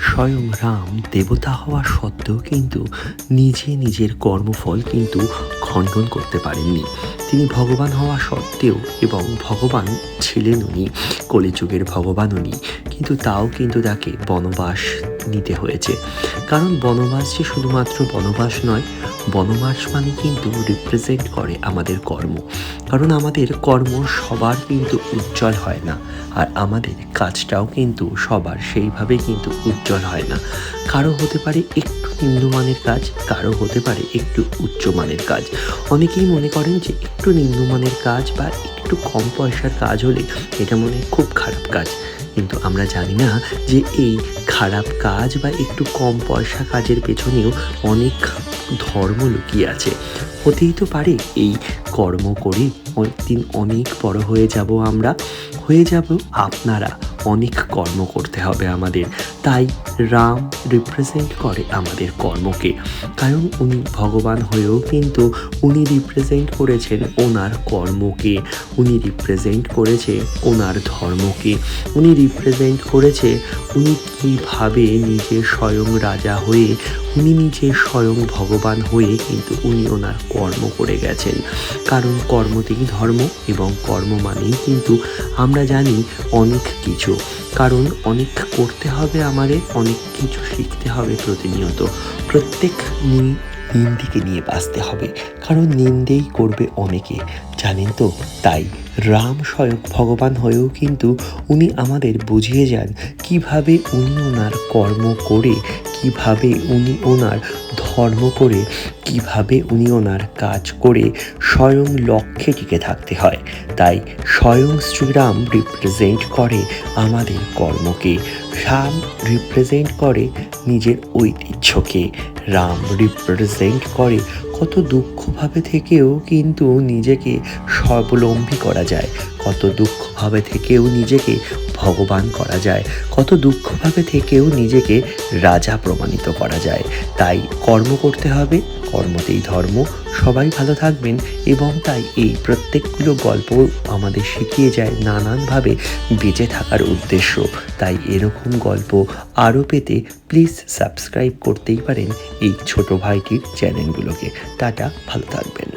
স্বয়ং রাম দেবতা হওয়া সত্ত্বেও কিন্তু নিজের কর্মফল কিন্তু খণ্ডন করতে পারেননি। তিনি ভগবান হওয়া সত্ত্বেও এবং ভগবান ছিলেন উনি, কলিযুগের ভগবান উনি, কিন্তু তাও কিন্তু তাকে বনবাস নিতে হয়েছে। কারণ বনবাস যে শুধুমাত্র বনবাস নয়, বনবাস মানে কিন্তু রিপ্রেজেন্ট করে আমাদের কর্ম। কারণ আমাদের কর্ম সবার কিন্তু উজ্জ্বল হয় না, আর আমাদের কাজটাও কিন্তু সবার সেইভাবে কিন্তু উজ্জ্বল হয় না। কারো হতে পারে একটু নিম্নমানের কাজ, কারো হতে পারে একটু উচ্চমানের কাজ। অনেকেই মনে করেন যে একটু নিম্নমানের কাজ বা একটু কম পয়সার কাজ হলে এটা মনে হয় খুব খারাপ কাজ, কিন্তু আমরা জানি না যে এই খারাপ কাজ বা একটু কম পয়সা কাজের পেছনেও অনেক ধর্ম লুকিয়ে আছে। হতেই তো পারে এই কর্ম করে একদিন অনেক বড় হয়ে যাব আমরা, হয়ে যাব আপনারা, অনেক কর্ম করতে হবে আমাদের। তাই রাম রিপ্রেজেন্ট করে আমাদের কর্মকে, কারণ উনি ভগবান হয়েও কিন্তু উনি রিপ্রেজেন্ট করেছেন ওনার কর্মকে, উনি রিপ্রেজেন্ট করেছে ওনার ধর্মকে, উনি রিপ্রেজেন্ট করেছে উনি কীভাবে নিজে স্বয়ং রাজা হয়ে, উনি নিজে স্বয়ং ভগবান হয়ে কিন্তু উনি ওনার কর্ম করে গেছেন। কারণ কর্মতেই ধর্ম, এবং কর্ম মানেই কিন্তু আমরা জানি অনেক কিছু। কারণ অনেক করতে হবে আমাদের, অনেক কিছু শিখতে হবে প্রতিনিয়ত। প্রত্যেক নিন্দিকে নিয়ে বাঁচতে হবে, কারণ নিন্দেই করবে অনেকে, জানেন তো। তাই রাম স্বয়ং ভগবান হয়েও কিন্তু উনি আমাদের বুঝিয়ে যান কিভাবে উনি ওনার কর্ম করে, কিভাবে উনি ওনার ধর্ম করে, কিভাবে উনি ওনার কাজ করে স্বয়ং লক্ষ্যে টিকে থাকতে হয়। তাই স্বয়ং শ্রীরাম রিপ্রেজেন্ট করে আমাদের কর্মকে, রাম রিপ্রেজেন্ট করে নিজের ঐতিহ্যকে, রাম রিপ্রেজেন্ট করে কত দুঃখভাবে থেকেও কিন্তু নিজেকে স্বাবলম্বী করা যায়, কত দুঃখভাবে থেকেও নিজেকে ভগবান করা যায়, কত দুঃখভাবে থেকেও নিজেকে রাজা প্রমাণিত করা যায়। তাই কর্ম করতে হবে, কর্মতেই ধর্ম। সবাই ভালো থাকবেন, এবং তাই এই প্রত্যেকগুলো গল্প আমাদের শিখিয়ে যায় নানানভাবে বেঁচে থাকার উদ্দেশ্য। তাই এরকম গল্প আরও পেতে প্লিজ সাবস্ক্রাইব করতেই পারেন এই ছোট ভাইটির চ্যানেলগুলোকে। টাটা, ভালো থাকবেন।